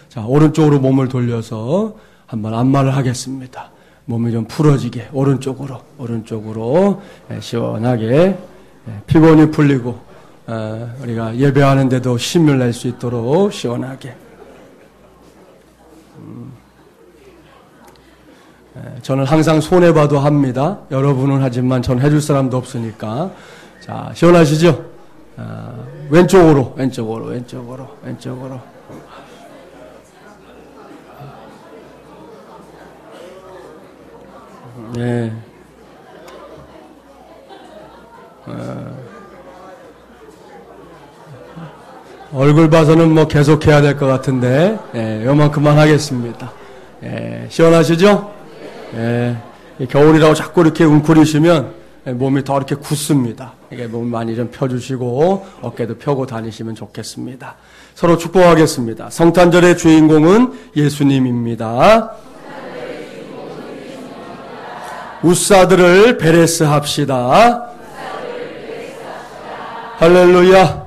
자, 오른쪽으로 몸을 돌려서 한번 안마를 하겠습니다. 몸이 좀 풀어지게 오른쪽으로 시원하게 피곤이 풀리고 우리가 예배하는데도 힘을 낼 수 있도록 시원하게. 저는 항상 손해봐도 합니다. 여러분은 하지만 전 해줄 사람도 없으니까. 자, 시원하시죠? 왼쪽으로. 네. 얼굴 봐서는 뭐 계속 해야 될 것 같은데, 요만큼만 하겠습니다. 시원하시죠? 겨울이라고 자꾸 이렇게 웅크리시면 몸이 더 이렇게 굳습니다. 이게 몸 많이 좀 펴주시고 어깨도 펴고 다니시면 좋겠습니다. 서로 축복하겠습니다. 성탄절의 주인공은 예수님입니다. 우사들을 베레스 합시다. 할렐루야.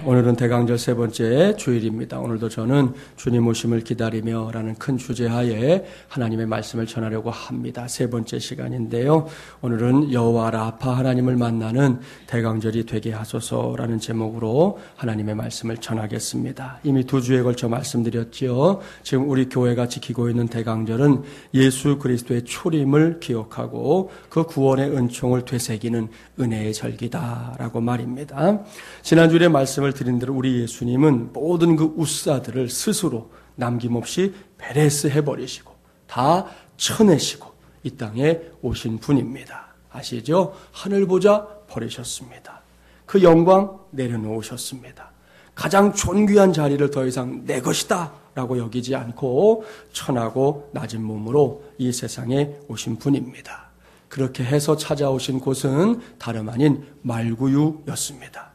오늘은 대강절 세 번째 주일입니다. 오늘도 저는 주님 오심을 기다리며 라는 큰 주제하에 하나님의 말씀을 전하려고 합니다. 세 번째 시간인데요. 오늘은 여호와 라파 하나님을 만나는 대강절이 되게 하소서라는 제목으로 하나님의 말씀을 전하겠습니다. 이미 2주에 걸쳐 말씀드렸지요. 지금 우리 교회가 지키고 있는 대강절은 예수 그리스도의 초림을 기억하고 그 구원의 은총을 되새기는 은혜의 절기다라고 말입니다. 지난주에 말씀을 드린 대로 우리 예수님은 모든 그 우사들을 스스로 남김없이 베레스 해버리시고 다 쳐내시고 이 땅에 오신 분입니다. 아시죠? 하늘 보자 버리셨습니다. 그 영광 내려놓으셨습니다. 가장 존귀한 자리를 더 이상 내 것이다 라고 여기지 않고 천하고 낮은 몸으로 이 세상에 오신 분입니다. 그렇게 해서 찾아오신 곳은 다름 아닌 말구유였습니다.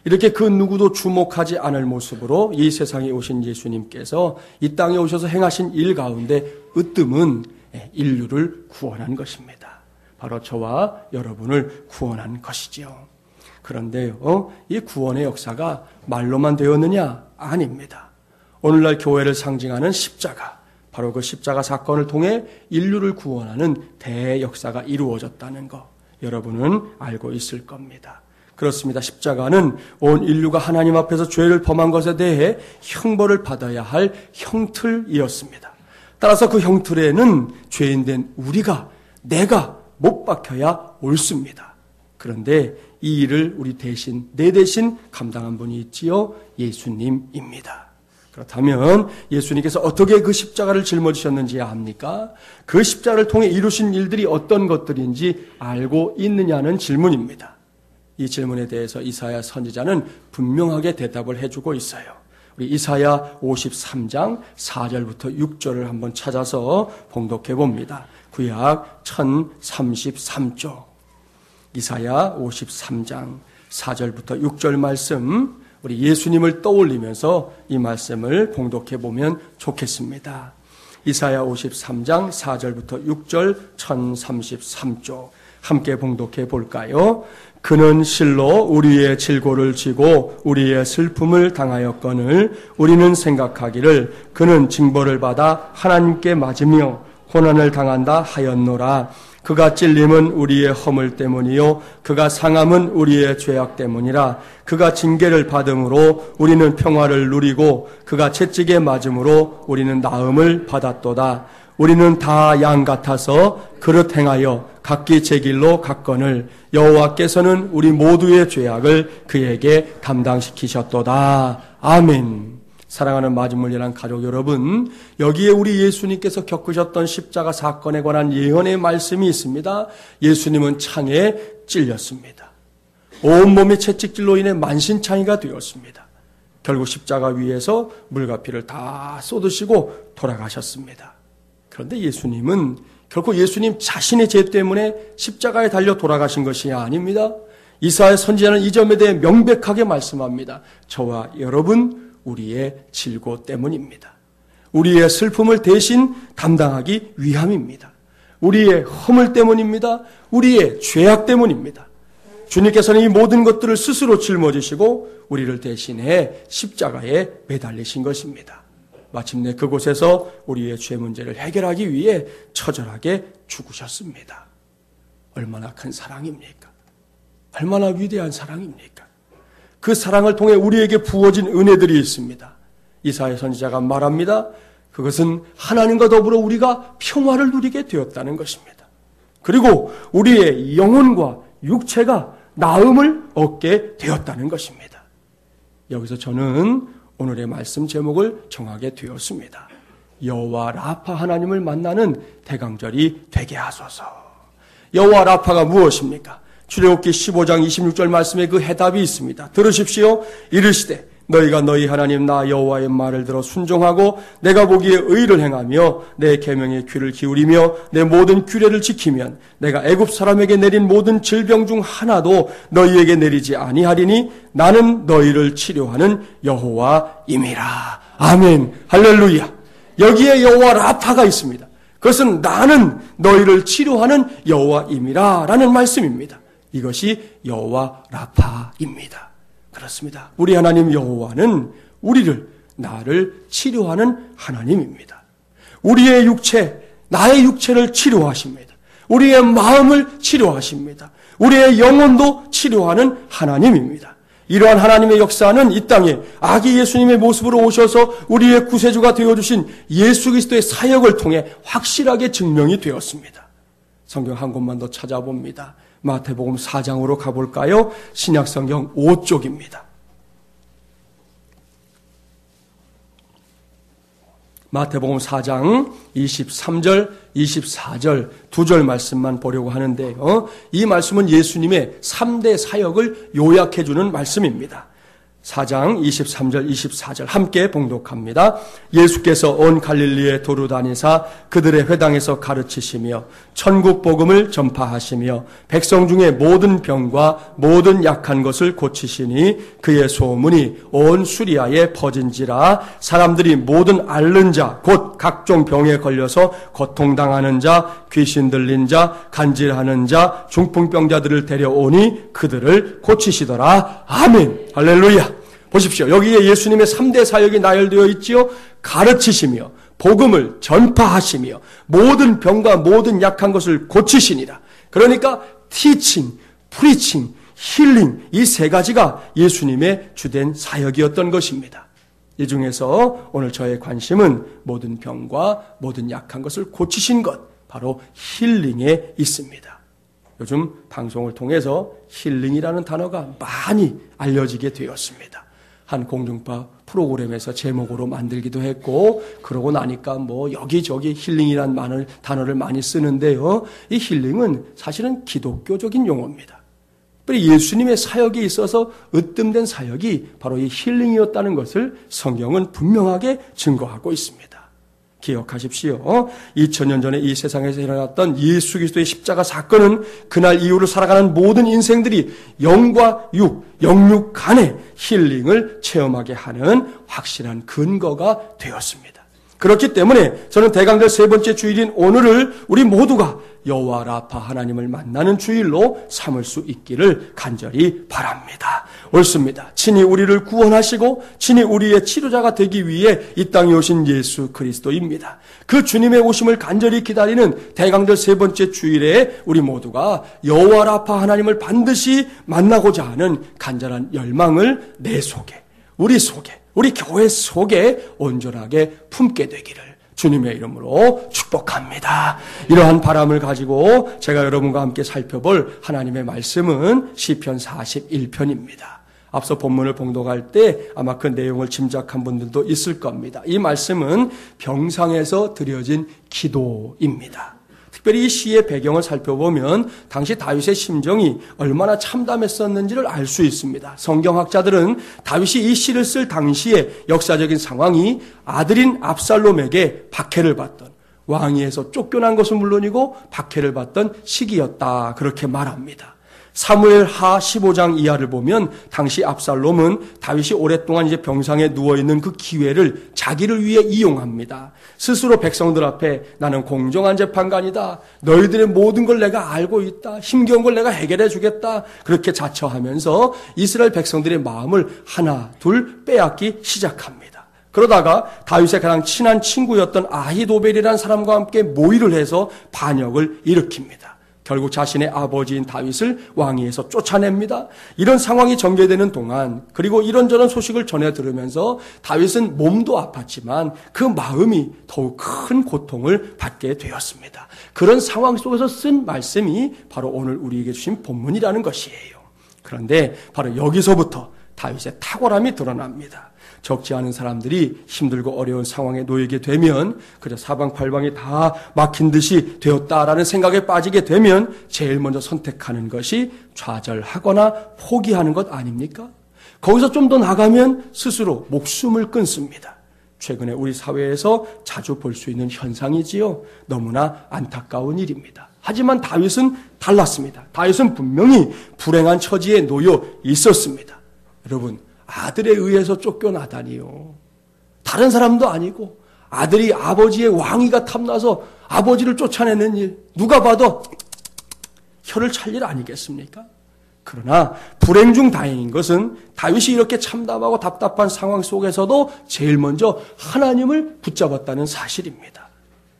이렇게 그 누구도 주목하지 않을 모습으로 이 세상에 오신 예수님께서 이 땅에 오셔서 행하신 일 가운데 으뜸은 인류를 구원한 것입니다. 바로 저와 여러분을 구원한 것이지요. 그런데요, 이 구원의 역사가 말로만 되었느냐? 아닙니다. 오늘날 교회를 상징하는 십자가, 바로 그 십자가 사건을 통해 인류를 구원하는 대역사가 이루어졌다는 것, 여러분은 알고 있을 겁니다. 그렇습니다. 십자가는 온 인류가 하나님 앞에서 죄를 범한 것에 대해 형벌을 받아야 할 형틀이었습니다. 따라서 그 형틀에는 죄인된 우리가, 내가 못 박혀야 옳습니다. 그런데 이 일을 우리 대신, 내 대신 감당한 분이 있지요. 예수님입니다. 그렇다면 예수님께서 어떻게 그 십자가를 짊어지셨는지 압니까? 그 십자가를 통해 이루신 일들이 어떤 것들인지 알고 있느냐는 질문입니다. 이 질문에 대해서 이사야 선지자는 분명하게 대답을 해주고 있어요. 우리 이사야 53장 4절부터 6절을 한번 찾아서 봉독해 봅니다. 구약 1033조. 이사야 53장 4절부터 6절 말씀, 우리 예수님을 떠올리면서 이 말씀을 봉독해 보면 좋겠습니다. 이사야 53장 4절부터 6절 1033조 함께 봉독해 볼까요? 그는 실로 우리의 질고를 지고 우리의 슬픔을 당하였거늘 우리는 생각하기를 그는 징벌을 받아 하나님께 맞으며 고난을 당한다 하였노라. 그가 찔림은 우리의 허물 때문이요 그가 상함은 우리의 죄악 때문이라. 그가 징계를 받음으로 우리는 평화를 누리고 그가 채찍에 맞음으로 우리는 나음을 받았도다. 우리는 다 양 같아서 그릇 행하여 각기 제 길로 갔거늘 여호와께서는 우리 모두의 죄악을 그에게 담당시키셨도다. 아멘. 사랑하는 마지물리란 가족 여러분, 여기에 우리 예수님께서 겪으셨던 십자가 사건에 관한 예언의 말씀이 있습니다. 예수님은 창에 찔렸습니다. 온몸이 채찍질로 인해 만신창이가 되었습니다. 결국 십자가 위에서 물과 피를 다 쏟으시고 돌아가셨습니다. 그런데 예수님은 결코 예수님 자신의 죄 때문에 십자가에 달려 돌아가신 것이 아닙니다. 이사야 선지자는 이 점에 대해 명백하게 말씀합니다. 저와 여러분, 우리의 질고 때문입니다. 우리의 슬픔을 대신 담당하기 위함입니다. 우리의 허물 때문입니다. 우리의 죄악 때문입니다. 주님께서는 이 모든 것들을 스스로 짊어지시고 우리를 대신해 십자가에 매달리신 것입니다. 마침내 그곳에서 우리의 죄 문제를 해결하기 위해 처절하게 죽으셨습니다. 얼마나 큰 사랑입니까? 얼마나 위대한 사랑입니까? 그 사랑을 통해 우리에게 부어진 은혜들이 있습니다. 이사야 선지자가 말합니다. 그것은 하나님과 더불어 우리가 평화를 누리게 되었다는 것입니다. 그리고 우리의 영혼과 육체가 나음을 얻게 되었다는 것입니다. 여기서 저는 오늘의 말씀 제목을 정하게 되었습니다. 여호와 라파 하나님을 만나는 대강절이 되게 하소서. 여호와 라파가 무엇입니까? 출애굽기 15장 26절 말씀에 그 해답이 있습니다. 들으십시오. 이르시되 너희가 너희 하나님 나 여호와의 말을 들어 순종하고 내가 보기에 의를 행하며 내 계명에 귀를 기울이며 내 모든 규례를 지키면 내가 애굽 사람에게 내린 모든 질병 중 하나도 너희에게 내리지 아니하리니 나는 너희를 치료하는 여호와임이라. 아멘. 할렐루야. 여기에 여호와 라파가 있습니다. 그것은 나는 너희를 치료하는 여호와임이라 라는 말씀입니다. 이것이 여호와 라파입니다. 그렇습니다. 우리 하나님 여호와는 나를 치료하는 하나님입니다. 우리의 육체, 나의 육체를 치료하십니다. 우리의 마음을 치료하십니다. 우리의 영혼도 치료하는 하나님입니다. 이러한 하나님의 역사는 이 땅에 아기 예수님의 모습으로 오셔서 우리의 구세주가 되어주신 예수 그리스도의 사역을 통해 확실하게 증명이 되었습니다. 성경 한 곳만 더 찾아봅니다. 마태복음 4장으로 가볼까요? 신약성경 5쪽입니다. 마태복음 4장 23절, 24절 두 절 말씀만 보려고 하는데요. 이 말씀은 예수님의 3대 사역을 요약해주는 말씀입니다. 4장 23절 24절 함께 봉독합니다. 예수께서 온 갈릴리에 도로 다니사 그들의 회당에서 가르치시며 천국 복음을 전파하시며 백성 중에 모든 병과 모든 약한 것을 고치시니 그의 소문이 온 수리아에 퍼진지라. 사람들이 모든 앓는 자 곧 각종 병에 걸려서 고통당하는 자 귀신 들린 자 간질하는 자 중풍병자들을 데려오니 그들을 고치시더라. 아멘. 할렐루야. 보십시오. 여기에 예수님의 3대 사역이 나열되어 있지요. 가르치시며 복음을 전파하시며 모든 병과 모든 약한 것을 고치시니라. 그러니까 teaching, preaching, healing 이 세 가지가 예수님의 주된 사역이었던 것입니다. 이 중에서 오늘 저의 관심은 모든 병과 모든 약한 것을 고치신 것, 바로 힐링에 있습니다. 요즘 방송을 통해서 힐링이라는 단어가 많이 알려지게 되었습니다. 한 공중파 프로그램에서 제목으로 만들기도 했고, 그러고 나니까 여기저기 힐링이라는 단어를 많이 쓰는데요. 이 힐링은 사실은 기독교적인 용어입니다. 예수님의 사역에 있어서 으뜸된 사역이 바로 이 힐링이었다는 것을 성경은 분명하게 증거하고 있습니다. 기억하십시오. 2000년 전에 이 세상에서 일어났던 예수 그리스도의 십자가 사건은 그날 이후로 살아가는 모든 인생들이 영과 육, 영육 간의 힐링을 체험하게 하는 확실한 근거가 되었습니다. 그렇기 때문에 저는 대강절 세 번째 주일인 오늘을 우리 모두가 여호와 라파 하나님을 만나는 주일로 삼을 수 있기를 간절히 바랍니다. 옳습니다. 친히 우리를 구원하시고 친히 우리의 치료자가 되기 위해 이 땅에 오신 예수 그리스도입니다. 그 주님의 오심을 간절히 기다리는 대강절 세 번째 주일에 우리 모두가 여호와 라파 하나님을 반드시 만나고자 하는 간절한 열망을 내 속에, 우리 교회 속에 온전하게 품게 되기를 주님의 이름으로 축복합니다. 이러한 바람을 가지고 제가 여러분과 함께 살펴볼 하나님의 말씀은 시편 41편입니다. 앞서 본문을 봉독할 때 아마 그 내용을 짐작한 분들도 있을 겁니다. 이 말씀은 병상에서 드려진 기도입니다. 특별히 이 시의 배경을 살펴보면 당시 다윗의 심정이 얼마나 참담했었는지를 알 수 있습니다. 성경학자들은 다윗이 이 시를 쓸 당시의 역사적인 상황이 아들인 압살롬에게 박해를 받던, 왕위에서 쫓겨난 것은 물론이고 박해를 받던 시기였다, 그렇게 말합니다. 사무엘하 15장 이하를 보면 당시 압살롬은 다윗이 오랫동안 이제 병상에 누워있는 그 기회를 자기를 위해 이용합니다. 스스로 백성들 앞에 나는 공정한 재판관이다. 너희들의 모든 걸 내가 알고 있다. 힘겨운 걸 내가 해결해 주겠다. 그렇게 자처하면서 이스라엘 백성들의 마음을 하나 둘 빼앗기 시작합니다. 그러다가 다윗의 가장 친한 친구였던 아히도벨이라는 사람과 함께 모의를 해서 반역을 일으킵니다. 결국 자신의 아버지인 다윗을 왕위에서 쫓아냅니다. 이런 상황이 전개되는 동안, 그리고 이런저런 소식을 전해 들으면서 다윗은 몸도 아팠지만 그 마음이 더욱 큰 고통을 받게 되었습니다. 그런 상황 속에서 쓴 말씀이 바로 오늘 우리에게 주신 본문이라는 것이에요. 그런데 바로 여기서부터 다윗의 탁월함이 드러납니다. 적지 않은 사람들이 힘들고 어려운 상황에 놓이게 되면, 그저 사방팔방이 다 막힌 듯이 되었다라는 생각에 빠지게 되면 제일 먼저 선택하는 것이 좌절하거나 포기하는 것 아닙니까? 거기서 좀 더 나가면 스스로 목숨을 끊습니다. 최근에 우리 사회에서 자주 볼 수 있는 현상이지요. 너무나 안타까운 일입니다. 하지만 다윗은 달랐습니다. 다윗은 분명히 불행한 처지에 놓여 있었습니다. 여러분, 아들에 의해서 쫓겨나다니요. 다른 사람도 아니고 아들이 아버지의 왕위가 탐나서 아버지를 쫓아내는 일, 누가 봐도 혀를 찰 일 아니겠습니까? 그러나 불행 중 다행인 것은 다윗이 이렇게 참담하고 답답한 상황 속에서도 제일 먼저 하나님을 붙잡았다는 사실입니다.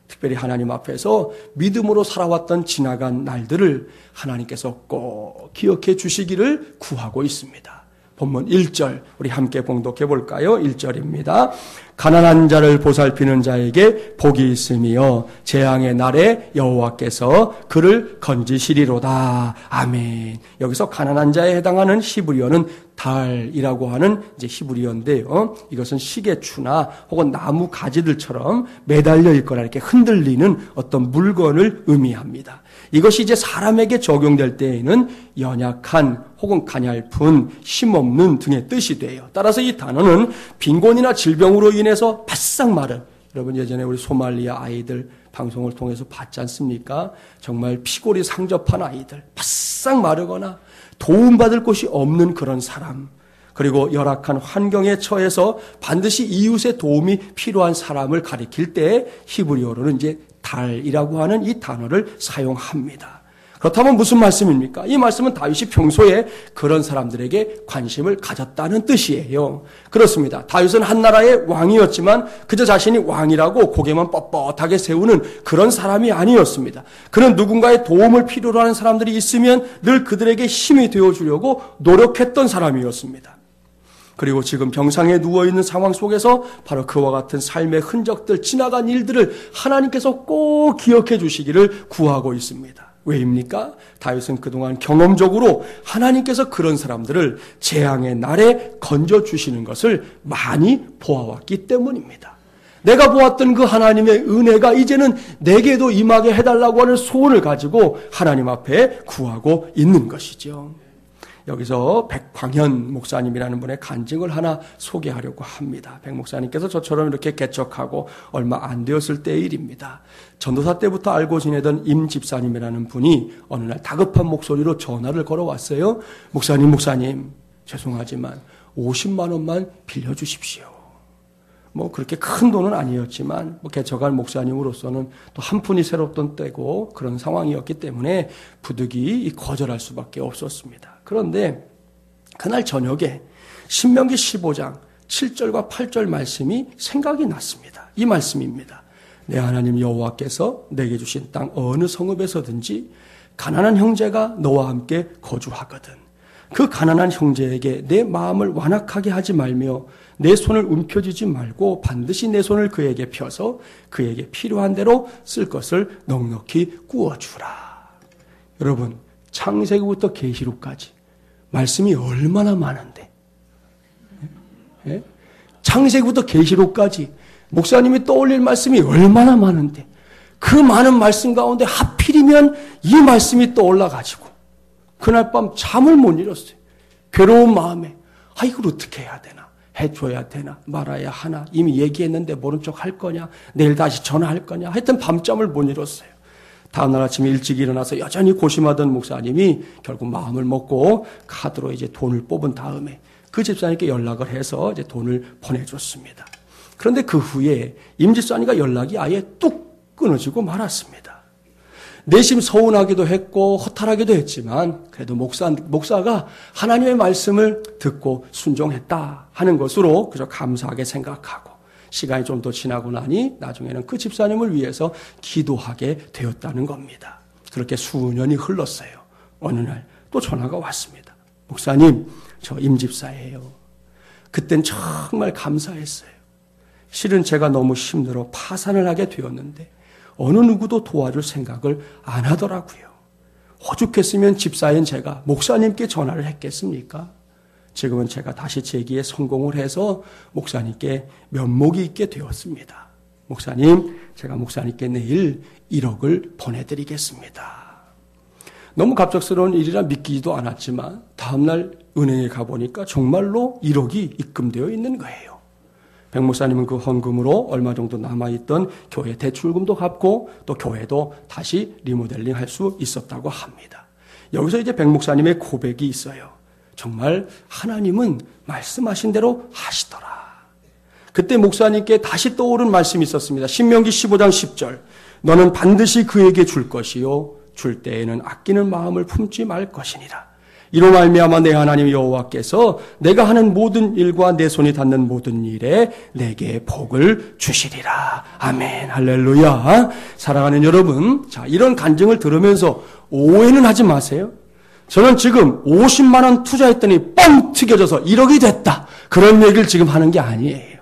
특별히 하나님 앞에서 믿음으로 살아왔던 지나간 날들을 하나님께서 꼭 기억해 주시기를 구하고 있습니다. 본문 1절 우리 함께 봉독해 볼까요? 1절입니다. 가난한 자를 보살피는 자에게 복이 있으며 재앙의 날에 여호와께서 그를 건지시리로다. 아멘. 여기서 가난한 자에 해당하는 히브리어는 달이라고 하는 이제 히브리어인데요. 이것은 시계추나 혹은 나무 가지들처럼 매달려 있거나 이렇게 흔들리는 어떤 물건을 의미합니다. 이것이 이제 사람에게 적용될 때에는 연약한 혹은 가냘픈, 힘없는 등의 뜻이 돼요. 따라서 이 단어는 빈곤이나 질병으로 인해서 바싹 마른, 여러분 예전에 우리 소말리아 아이들 방송을 통해서 봤지 않습니까? 정말 피골이 상접한 아이들, 바싹 마르거나 도움받을 곳이 없는 그런 사람, 그리고 열악한 환경에 처해서 반드시 이웃의 도움이 필요한 사람을 가리킬 때 히브리어로는 이제 달이라고 하는 이 단어를 사용합니다. 그렇다면 무슨 말씀입니까? 이 말씀은 다윗이 평소에 그런 사람들에게 관심을 가졌다는 뜻이에요. 그렇습니다. 다윗은 한 나라의 왕이었지만 그저 자신이 왕이라고 고개만 뻣뻣하게 세우는 그런 사람이 아니었습니다. 그는 누군가의 도움을 필요로 하는 사람들이 있으면 늘 그들에게 힘이 되어주려고 노력했던 사람이었습니다. 그리고 지금 병상에 누워있는 상황 속에서 바로 그와 같은 삶의 흔적들, 지나간 일들을 하나님께서 꼭 기억해 주시기를 구하고 있습니다. 왜입니까? 다윗은 그동안 경험적으로 하나님께서 그런 사람들을 재앙의 날에 건져주시는 것을 많이 보아왔기 때문입니다. 내가 보았던 그 하나님의 은혜가 이제는 내게도 임하게 해달라고 하는 소원을 가지고 하나님 앞에 구하고 있는 것이죠. 여기서 백광현 목사님이라는 분의 간증을 하나 소개하려고 합니다. 백 목사님께서 저처럼 이렇게 개척하고 얼마 안 되었을 때의 일입니다. 전도사 때부터 알고 지내던 임 집사님이라는 분이 어느 날 다급한 목소리로 전화를 걸어왔어요. 목사님, 죄송하지만 50만 원만 빌려주십시오. 뭐 그렇게 큰 돈은 아니었지만 개척한 목사님으로서는 또 한 푼이 새롭던 때고 그런 상황이었기 때문에 부득이 거절할 수밖에 없었습니다. 그런데 그날 저녁에 신명기 15장 7절과 8절 말씀이 생각이 났습니다. 이 말씀입니다. 내 하나님 여호와께서 내게 주신 땅 어느 성읍에서든지 가난한 형제가 너와 함께 거주하거든 그 가난한 형제에게 내 마음을 완악하게 하지 말며 내 손을 움켜쥐지 말고 반드시 내 손을 그에게 펴서 그에게 필요한 대로 쓸 것을 넉넉히 구워주라. 여러분, 창세기부터 계시록까지 말씀이 얼마나 많은데, 예? 창세기부터 계시록까지 목사님이 떠올릴 말씀이 얼마나 많은데 그 많은 말씀 가운데 하필이면 이 말씀이 떠올라가지고 그날 밤 잠을 못 이뤘어요. 괴로운 마음에 이걸 어떻게 해야 되나, 해줘야 되나 말아야 하나, 이미 얘기했는데 모른 척 할 거냐, 내일 다시 전화할 거냐, 하여튼 밤잠을 못 이뤘어요. 다음날 아침에 일찍 일어나서 여전히 고심하던 목사님이 결국 마음을 먹고 카드로 이제 돈을 뽑은 다음에 그 집사님께 연락을 해서 이제 돈을 보내줬습니다. 그런데 그 후에 임 집사님과 연락이 아예 뚝 끊어지고 말았습니다. 내심 서운하기도 했고 허탈하기도 했지만 그래도 목사가 하나님의 말씀을 듣고 순종했다 하는 것으로 그저 감사하게 생각하고 시간이 좀 더 지나고 나니 나중에는 그 집사님을 위해서 기도하게 되었다는 겁니다. 그렇게 수년이 흘렀어요. 어느 날 또 전화가 왔습니다. 목사님, 저 임집사예요. 그땐 정말 감사했어요. 실은 제가 너무 힘들어 파산을 하게 되었는데 어느 누구도 도와줄 생각을 안 하더라고요. 오죽했으면 집사인 제가 목사님께 전화를 했겠습니까? 지금은 제가 다시 재기에 성공을 해서 목사님께 면목이 있게 되었습니다. 목사님, 제가 목사님께 내일 1억을 보내드리겠습니다. 너무 갑작스러운 일이라 믿기지도 않았지만 다음날 은행에 가보니까 정말로 1억이 입금되어 있는 거예요. 백 목사님은 그 헌금으로 얼마 정도 남아있던 교회 대출금도 갚고 또 교회도 다시 리모델링 할 수 있었다고 합니다. 여기서 이제 백 목사님의 고백이 있어요. 정말 하나님은 말씀하신 대로 하시더라. 그때 목사님께 다시 떠오른 말씀이 있었습니다. 신명기 15장 10절. 너는 반드시 그에게 줄 것이요 줄 때에는 아끼는 마음을 품지 말 것이니라. 이로 말미암아 내 하나님 여호와께서 내가 하는 모든 일과 내 손이 닿는 모든 일에 내게 복을 주시리라. 아멘. 할렐루야. 사랑하는 여러분, 자, 이런 간증을 들으면서 오해는 하지 마세요. 저는 지금 50만 원 투자했더니 뻥 튀겨져서 1억이 됐다. 그런 얘기를 지금 하는 게 아니에요.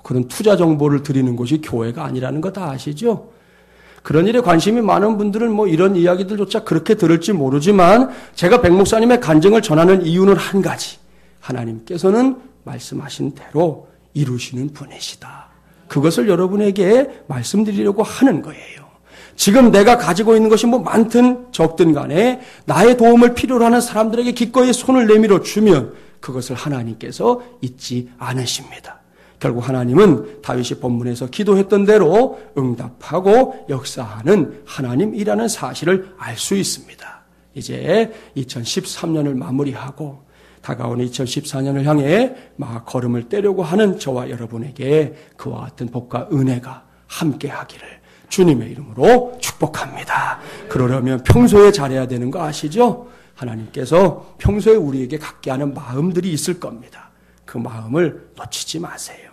그런 투자 정보를 드리는 곳이 교회가 아니라는 거 다 아시죠? 그런 일에 관심이 많은 분들은 뭐 이런 이야기들조차 그렇게 들을지 모르지만 제가 백 목사님의 간증을 전하는 이유는 한 가지. 하나님께서는 말씀하신 대로 이루시는 분이시다. 그것을 여러분에게 말씀드리려고 하는 거예요. 지금 내가 가지고 있는 것이 뭐 많든 적든 간에 나의 도움을 필요로 하는 사람들에게 기꺼이 손을 내밀어 주면 그것을 하나님께서 잊지 않으십니다. 결국 하나님은 다윗이 본문에서 기도했던 대로 응답하고 역사하는 하나님이라는 사실을 알 수 있습니다. 이제 2013년을 마무리하고 다가오는 2014년을 향해 막 걸음을 떼려고 하는 저와 여러분에게 그와 같은 복과 은혜가 함께하기를 주님의 이름으로 축복합니다. 그러려면 평소에 잘해야 되는 거 아시죠? 하나님께서 평소에 우리에게 갖게 하는 마음들이 있을 겁니다. 그 마음을 놓치지 마세요.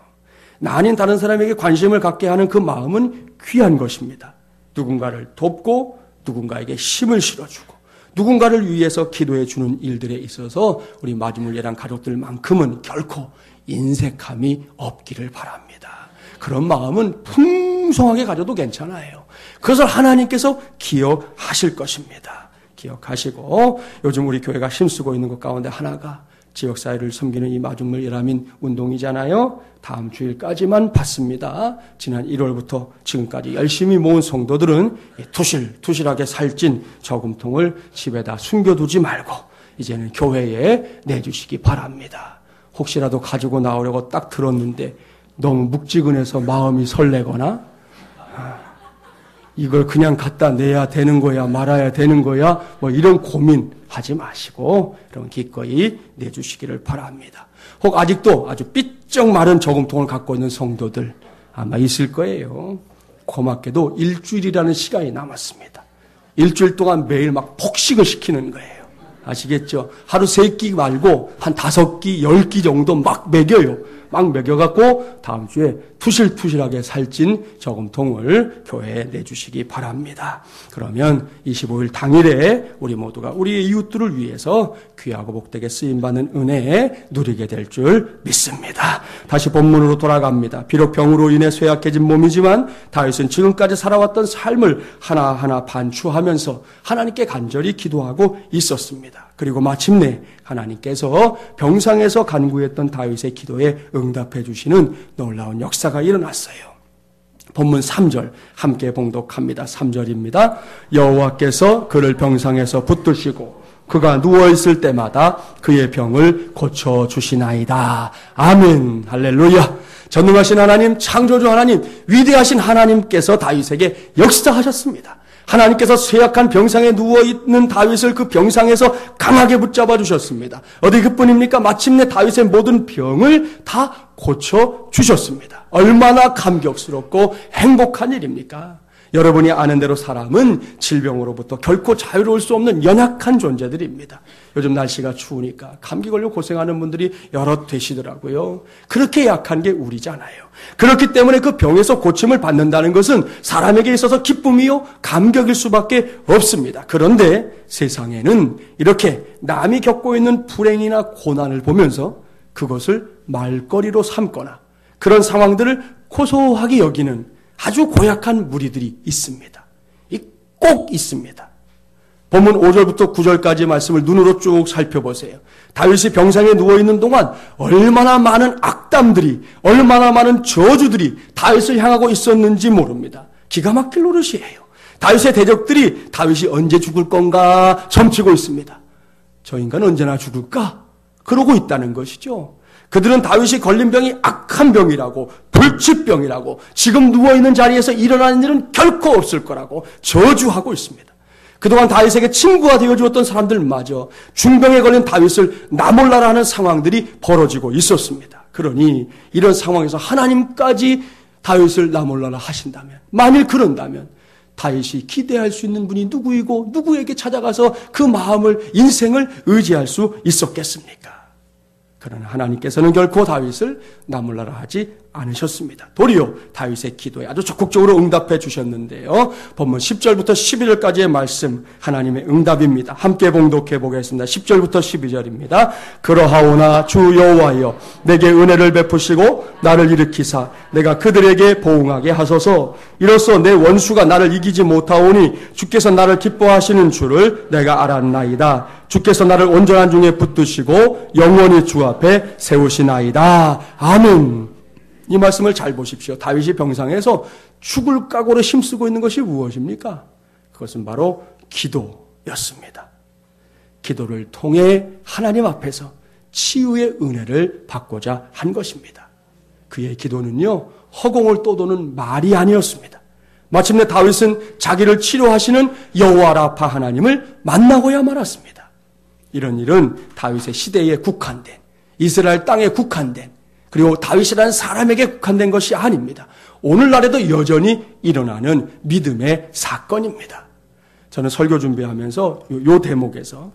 나 아닌 다른 사람에게 관심을 갖게 하는 그 마음은 귀한 것입니다. 누군가를 돕고 누군가에게 힘을 실어주고 누군가를 위해서 기도해 주는 일들에 있어서 우리 마지막 예랑 가족들만큼은 결코 인색함이 없기를 바랍니다. 그런 마음은 풍성하게 가져도 괜찮아요. 그것을 하나님께서 기억하실 것입니다. 기억하시고 요즘 우리 교회가 힘쓰고 있는 것 가운데 하나가 지역사회를 섬기는 이 마중물 예라민 운동이잖아요. 다음 주일까지만 받습니다. 지난 1월부터 지금까지 열심히 모은 성도들은 투실하게 살찐 저금통을 집에다 숨겨두지 말고 이제는 교회에 내주시기 바랍니다. 혹시라도 가지고 나오려고 딱 들었는데 너무 묵직은해서 마음이 설레거나 이걸 그냥 갖다 내야 되는 거야 말아야 되는 거야 뭐 이런 고민하지 마시고 여러분 기꺼이 내주시기를 바랍니다. 혹 아직도 아주 삐쩍 마른 저금통을 갖고 있는 성도들 아마 있을 거예요. 고맙게도 일주일이라는 시간이 남았습니다. 일주일 동안 매일 막 폭식을 시키는 거예요. 아시겠죠? 하루 3끼 말고 한 5끼, 10끼 정도 막 먹여요. 막 먹여갖고 다음 주에 투실투실하게 살찐 저금통을 교회에 내주시기 바랍니다. 그러면 25일 당일에 우리 모두가 우리의 이웃들을 위해서 귀하고 복되게 쓰임받는 은혜에 누리게 될 줄 믿습니다. 다시 본문으로 돌아갑니다. 비록 병으로 인해 쇠약해진 몸이지만 다윗은 지금까지 살아왔던 삶을 하나하나 반추하면서 하나님께 간절히 기도하고 있었습니다. 그리고 마침내 하나님께서 병상에서 간구했던 다윗의 기도에 응답해 주시는 놀라운 역사가 일어났어요. 본문 3절 함께 봉독합니다. 3절입니다. 여호와께서 그를 병상에서 붙드시고 그가 누워있을 때마다 그의 병을 고쳐주시나이다. 아멘. 할렐루야. 전능하신 하나님, 창조주 하나님, 위대하신 하나님께서 다윗에게 역사하셨습니다. 하나님께서 쇠약한 병상에 누워있는 다윗을 그 병상에서 강하게 붙잡아 주셨습니다. 어디 그뿐입니까? 마침내 다윗의 모든 병을 다 고쳐주셨습니다. 얼마나 감격스럽고 행복한 일입니까? 여러분이 아는 대로 사람은 질병으로부터 결코 자유로울 수 없는 연약한 존재들입니다. 요즘 날씨가 추우니까 감기 걸려 고생하는 분들이 여럿 되시더라고요. 그렇게 약한 게 우리잖아요. 그렇기 때문에 그 병에서 고침을 받는다는 것은 사람에게 있어서 기쁨이요 감격일 수밖에 없습니다. 그런데 세상에는 이렇게 남이 겪고 있는 불행이나 고난을 보면서 그것을 말거리로 삼거나 그런 상황들을 고소하게 여기는 아주 고약한 무리들이 있습니다. 꼭 있습니다. 본문 5절부터 9절까지 말씀을 눈으로 쭉 살펴보세요. 다윗이 병상에 누워있는 동안 얼마나 많은 악담들이, 얼마나 많은 저주들이 다윗을 향하고 있었는지 모릅니다. 기가 막힐 노릇이에요. 다윗의 대적들이 다윗이 언제 죽을 건가 점치고 있습니다. 저 인간 언제나 죽을까? 그러고 있다는 것이죠. 그들은 다윗이 걸린 병이 악한 병이라고, 불치병이라고, 지금 누워있는 자리에서 일어나는 일은 결코 없을 거라고 저주하고 있습니다. 그동안 다윗에게 친구가 되어주었던 사람들마저 중병에 걸린 다윗을 나몰라라 하는 상황들이 벌어지고 있었습니다. 그러니 이런 상황에서 하나님까지 다윗을 나몰라라 하신다면, 만일 그런다면 다윗이 기대할 수 있는 분이 누구이고 누구에게 찾아가서 그 마음을, 인생을 의지할 수 있었겠습니까? 그러나 하나님께서는 결코 다윗을 나몰라라 하지 않으셨습니다. 도리어 다윗의 기도에 아주 적극적으로 응답해 주셨는데요. 본문 10절부터 11절까지의 말씀, 하나님의 응답입니다. 함께 봉독해 보겠습니다. 10절부터 12절입니다. 그러하오나 주 여호와여, 내게 은혜를 베푸시고 나를 일으키사 내가 그들에게 보응하게 하소서. 이로써 내 원수가 나를 이기지 못하오니 주께서 나를 기뻐하시는 줄을 내가 알았나이다. 주께서 나를 온전한 중에 붙드시고 영원히 주 앞에 세우시나이다. 아멘. 이 말씀을 잘 보십시오. 다윗이 병상에서 죽을 각오로 힘쓰고 있는 것이 무엇입니까? 그것은 바로 기도였습니다. 기도를 통해 하나님 앞에서 치유의 은혜를 받고자 한 것입니다. 그의 기도는요, 허공을 떠도는 말이 아니었습니다. 마침내 다윗은 자기를 치료하시는 여호와 라파 하나님을 만나고야 말았습니다. 이런 일은 다윗의 시대에 국한된, 이스라엘 땅에 국한된, 그리고 다윗이라는 사람에게 국한된 것이 아닙니다. 오늘날에도 여전히 일어나는 믿음의 사건입니다. 저는 설교 준비하면서 요 대목에서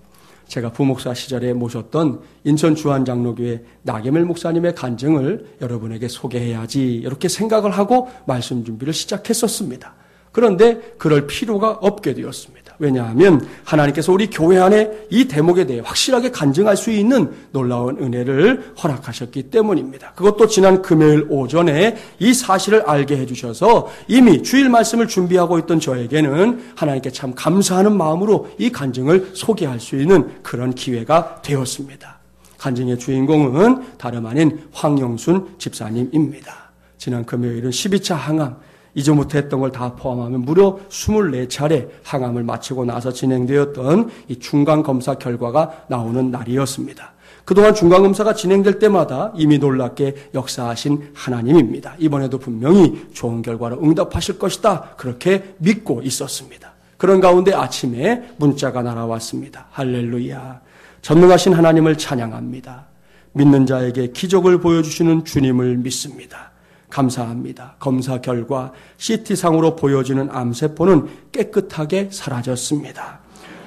제가 부목사 시절에 모셨던 인천 주한장로교회 나게멜 목사님의 간증을 여러분에게 소개해야지 이렇게 생각을 하고 말씀 준비를 시작했었습니다. 그런데 그럴 필요가 없게 되었습니다. 왜냐하면 하나님께서 우리 교회 안에 이 대목에 대해 확실하게 간증할 수 있는 놀라운 은혜를 허락하셨기 때문입니다. 그것도 지난 금요일 오전에 이 사실을 알게 해주셔서 이미 주일 말씀을 준비하고 있던 저에게는 하나님께 참 감사하는 마음으로 이 간증을 소개할 수 있는 그런 기회가 되었습니다. 간증의 주인공은 다름 아닌 황영순 집사님입니다. 지난 금요일은 12차 항암, 이전부터 했던 걸 다 포함하면 무려 24차례 항암을 마치고 나서 진행되었던 이 중간검사 결과가 나오는 날이었습니다. 그동안 중간검사가 진행될 때마다 이미 놀랍게 역사하신 하나님입니다. 이번에도 분명히 좋은 결과로 응답하실 것이다. 그렇게 믿고 있었습니다. 그런 가운데 아침에 문자가 날아왔습니다. 할렐루야. 전능하신 하나님을 찬양합니다. 믿는 자에게 기적을 보여주시는 주님을 믿습니다. 감사합니다. 검사 결과 CT상으로 보여지는 암세포는 깨끗하게 사라졌습니다.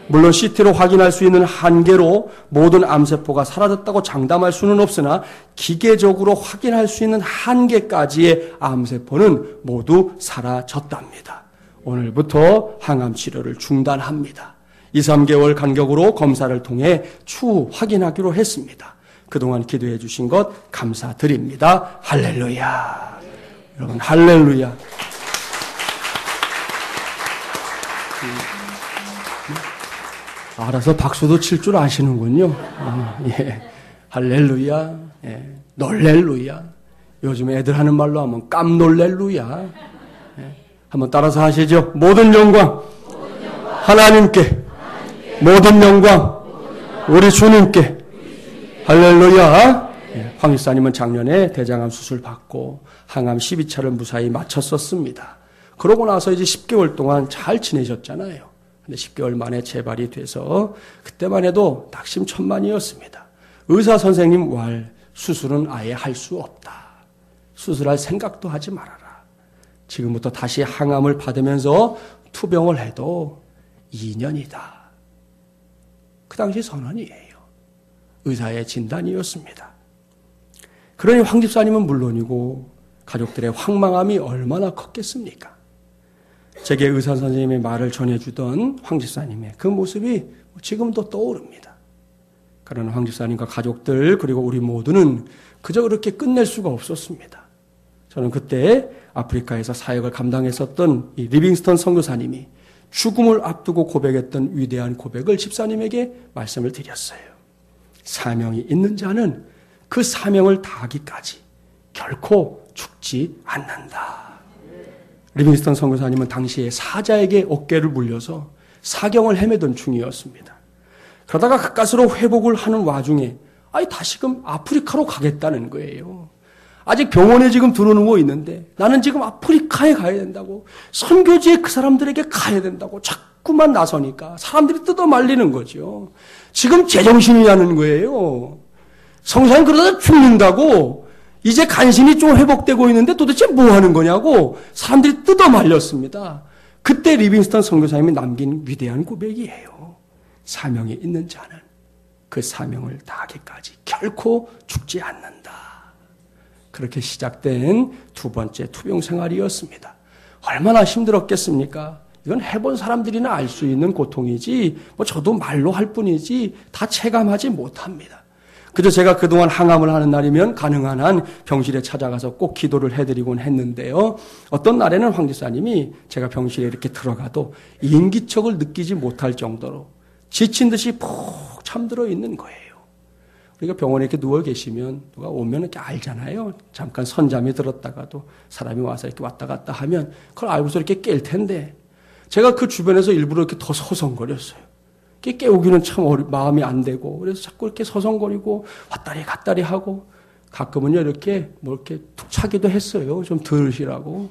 물론 CT로 확인할 수 있는 한계로 모든 암세포가 사라졌다고 장담할 수는 없으나 기계적으로 확인할 수 있는 한계까지의 암세포는 모두 사라졌답니다. 오늘부터 항암 치료를 중단합니다. 2-3개월 간격으로 검사를 통해 추후 확인하기로 했습니다. 그동안 기도해 주신 것 감사드립니다. 할렐루야. 여러분 할렐루야. 알아서 박수도 칠 줄 아시는군요. 예. 할렐루야. 예. 놀렐루야. 요즘 애들 하는 말로 하면 깜놀렐루야. 예. 한번 따라서 하시죠. 모든 영광 하나님께, 모든 영광 우리 주님께. 할렐루야. 황 집사님은 작년에 대장암 수술 받고 항암 12차를 무사히 마쳤었습니다. 그러고 나서 이제 10개월 동안 잘 지내셨잖아요. 근데 10개월 만에 재발이 돼서 그때만 해도 낙심천만이었습니다. 의사 선생님 왈 수술은 아예 할 수 없다. 수술할 생각도 하지 말아라. 지금부터 다시 항암을 받으면서 투병을 해도 2년이다. 그 당시 선언이에요. 의사의 진단이었습니다. 그러니 황 집사님은 물론이고 가족들의 황망함이 얼마나 컸겠습니까? 제게 의사 선생님의 말을 전해주던 황 집사님의 그 모습이 지금도 떠오릅니다. 그러나 황 집사님과 가족들 그리고 우리 모두는 그저 그렇게 끝낼 수가 없었습니다. 저는 그때 아프리카에서 사역을 감당했었던 이 리빙스턴 선교사님이 죽음을 앞두고 고백했던 위대한 고백을 집사님에게 말씀을 드렸어요. 사명이 있는 자는 그 사명을 다하기까지 결코 죽지 않는다. 리빙스턴 선교사님은 당시에 사자에게 어깨를 물려서 사경을 헤매던 중이었습니다. 그러다가 가까스로 회복을 하는 와중에 다시금 아프리카로 가겠다는 거예요. 아직 병원에 지금 들어누워 있는데 나는 지금 아프리카에 가야 된다고, 선교지에 그 사람들에게 가야 된다고 자꾸만 나서니까 사람들이 뜯어 말리는 거죠. 지금 제정신이라는 거예요. 성사님 그러다 죽는다고, 이제 간신히 좀 회복되고 있는데 도대체 뭐 하는 거냐고 사람들이 뜯어 말렸습니다. 그때 리빙스턴 선교사님이 남긴 위대한 고백이에요. 사명이 있는 자는 그 사명을 다하기까지 결코 죽지 않는다. 그렇게 시작된 두 번째 투병 생활이었습니다. 얼마나 힘들었겠습니까? 이건 해본 사람들이나 알 수 있는 고통이지 저도 말로 할 뿐이지 다 체감하지 못합니다. 그저 제가 그동안 항암을 하는 날이면 가능한 한 병실에 찾아가서 꼭 기도를 해드리곤 했는데요. 어떤 날에는 황 집사님이 제가 병실에 이렇게 들어가도 인기척을 느끼지 못할 정도로 지친 듯이 푹 잠들어 있는 거예요. 우리가 병원에 이렇게 누워 계시면 누가 오면 이렇게 알잖아요. 잠깐 선잠이 들었다가도 사람이 와서 이렇게 왔다 갔다 하면 그걸 알고서 이렇게 깰 텐데 제가 그 주변에서 일부러 이렇게 더 서성거렸어요. 깨우기는 참 마음이 안 되고 그래서 자꾸 이렇게 서성거리고 왔다리 갔다리 하고 가끔은요 이렇게 이렇게 툭 차기도 했어요. 좀 들으시라고.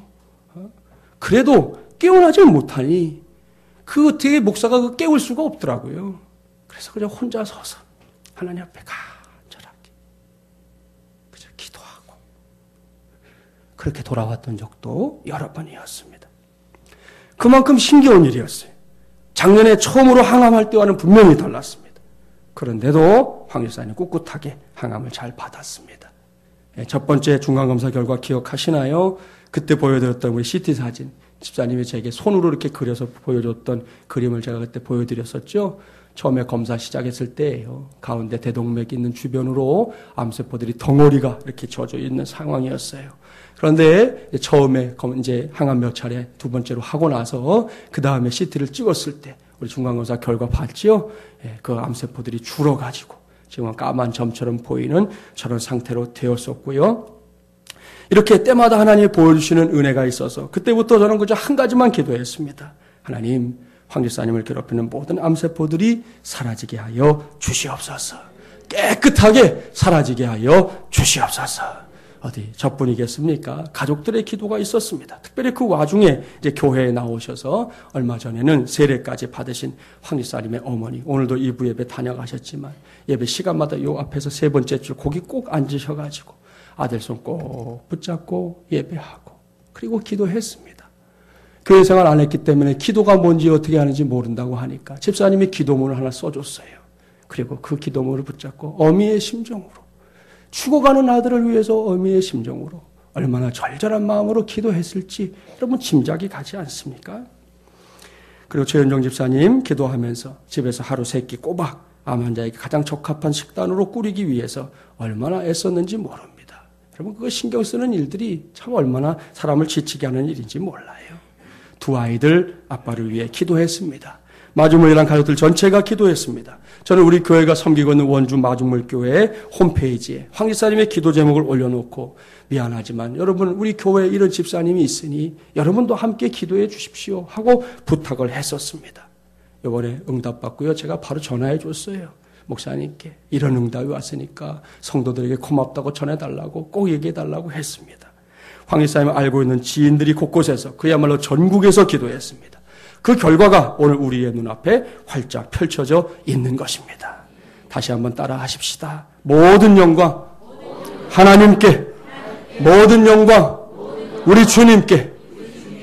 그래도 깨어나지 못하니 그 어떻게 목사가 그 깨울 수가 없더라고요. 그래서 그냥 혼자 서서 하나님 앞에 간절하게 그저 기도하고 그렇게 돌아왔던 적도 여러 번이었습니다. 그만큼 힘겨운 일이었어요. 작년에 처음으로 항암할 때와는 분명히 달랐습니다. 그런데도 황 집사님 꿋꿋하게 항암을 잘 받았습니다. 첫 번째 중간검사 결과 기억하시나요? 그때 보여드렸던 우리 CT 사진, 집사님이 제게 손으로 이렇게 그려서 보여줬던 그림을 제가 그때 보여드렸었죠. 처음에 검사 시작했을 때예요. 가운데 대동맥이 있는 주변으로 암세포들이 덩어리가 이렇게 젖어 있는 상황이었어요. 그런데 처음에 이제 항암 몇 차례 두 번째로 하고 나서 그 다음에 CT를 찍었을 때 우리 중간검사 결과 봤죠. 그 암세포들이 줄어가지고 지금은 까만 점처럼 보이는 저런 상태로 되었었고요. 이렇게 때마다 하나님이 보여주시는 은혜가 있어서 그때부터 저는 그저 한 가지만 기도했습니다. 하나님, 황 집사님을 괴롭히는 모든 암세포들이 사라지게 하여 주시옵소서. 깨끗하게 사라지게 하여 주시옵소서. 어디 저뿐이겠습니까? 가족들의 기도가 있었습니다. 특별히 그 와중에 이제 교회에 나오셔서 얼마 전에는 세례까지 받으신 황 집사님의 어머니, 오늘도 2부 예배 다녀가셨지만 예배 시간마다 요 앞에서 세 번째 줄 거기 꼭 앉으셔가지고 아들 손 꼭 붙잡고 예배하고 그리고 기도했습니다. 교회 생활 안 했기 때문에 기도가 뭔지 어떻게 하는지 모른다고 하니까 집사님이 기도문을 하나 써줬어요. 그리고 그 기도문을 붙잡고 어미의 심정으로 죽어가는 아들을 위해서 어미의 심정으로 얼마나 절절한 마음으로 기도했을지 여러분 짐작이 가지 않습니까? 그리고 최현정 집사님 기도하면서 집에서 하루 세 끼 꼬박 암 환자에게 가장 적합한 식단으로 꾸리기 위해서 얼마나 애썼는지 모릅니다. 여러분 그거 신경 쓰는 일들이 참 얼마나 사람을 지치게 하는 일인지 몰라요. 두 아이들 아빠를 위해 기도했습니다. 마중물이란 가족들 전체가 기도했습니다. 저는 우리 교회가 섬기고 있는 원주 마중물교회 홈페이지에 황 집사님의 기도 제목을 올려놓고 미안하지만 여러분 우리 교회에 이런 집사님이 있으니 여러분도 함께 기도해 주십시오 하고 부탁을 했었습니다. 이번에 응답받고요. 제가 바로 전화해 줬어요. 목사님께 이런 응답이 왔으니까 성도들에게 고맙다고 전해달라고 꼭 얘기해달라고 했습니다. 황 집사님을 알고 있는 지인들이 곳곳에서 그야말로 전국에서 기도했습니다. 그 결과가 오늘 우리의 눈앞에 활짝 펼쳐져 있는 것입니다. 다시 한번 따라 하십시다. 모든 영광 하나님께, 모든 영광 우리 주님께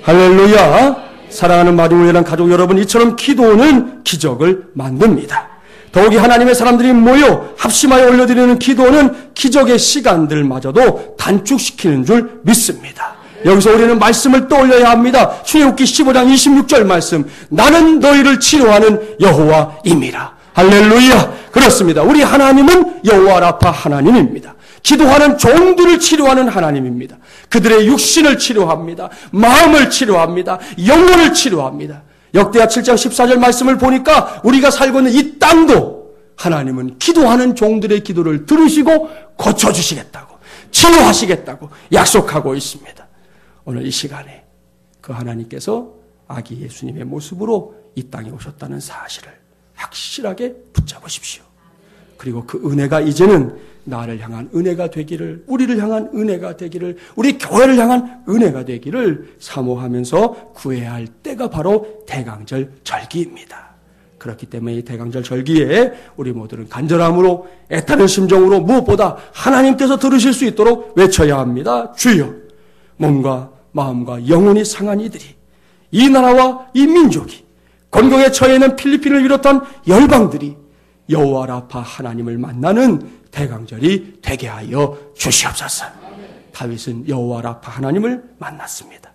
할렐루야. 사랑하는 마리오회랑 가족 여러분, 이처럼 기도는 기적을 만듭니다. 더욱이 하나님의 사람들이 모여 합심하여 올려드리는 기도는 기적의 시간들마저도 단축시키는 줄 믿습니다. 여기서 우리는 말씀을 떠올려야 합니다. 출애굽기 15장 26절 말씀, 나는 너희를 치료하는 여호와임이라. 할렐루야. 그렇습니다. 우리 하나님은 여호와 라파 하나님입니다. 기도하는 종들을 치료하는 하나님입니다. 그들의 육신을 치료합니다. 마음을 치료합니다. 영혼을 치료합니다. 역대하 7장 14절 말씀을 보니까 우리가 살고 있는 이 땅도 하나님은 기도하는 종들의 기도를 들으시고 고쳐주시겠다고, 치료하시겠다고 약속하고 있습니다. 오늘 이 시간에 그 하나님께서 아기 예수님의 모습으로 이 땅에 오셨다는 사실을 확실하게 붙잡으십시오. 그리고 그 은혜가 이제는 나를 향한 은혜가 되기를, 우리를 향한 은혜가 되기를, 우리 교회를 향한 은혜가 되기를 사모하면서 구해야 할 때가 바로 대강절 절기입니다. 그렇기 때문에 이 대강절 절기에 우리 모두는 간절함으로 애타는 심정으로 무엇보다 하나님께서 들으실 수 있도록 외쳐야 합니다. 주여, 몸과 마음과 영혼이 상한 이들이, 이 나라와 이 민족이, 곤경에 처해 있는 필리핀을 비롯한 열방들이 여호와 라파 하나님을 만나는 대강절이 되게 하여 주시옵소서. 다윗은 여호와 라파 하나님을 만났습니다.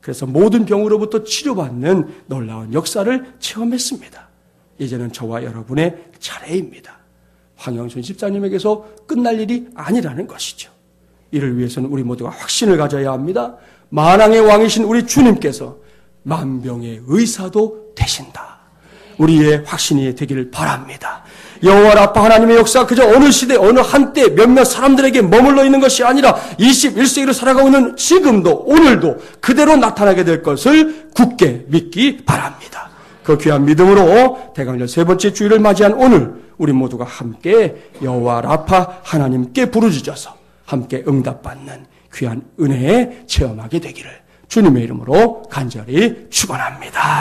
그래서 모든 병으로부터 치료받는 놀라운 역사를 체험했습니다. 이제는 저와 여러분의 차례입니다. 황영순 집사님에게서 끝날 일이 아니라는 것이죠. 이를 위해서는 우리 모두가 확신을 가져야 합니다. 만왕의 왕이신 우리 주님께서 만병의 의사도 되신다. 우리의 확신이 되기를 바랍니다. 여호와 라파 하나님의 역사 그저 어느 시대 어느 한때 몇몇 사람들에게 머물러 있는 것이 아니라 21세기를 살아가고 있는 지금도 오늘도 그대로 나타나게 될 것을 굳게 믿기 바랍니다. 그 귀한 믿음으로 대강절 세 번째 주일을 맞이한 오늘 우리 모두가 함께 여호와 라파 하나님께 부르짖어서 함께 응답받는 귀한 은혜에 체험하게 되기를 주님의 이름으로 간절히 축원합니다.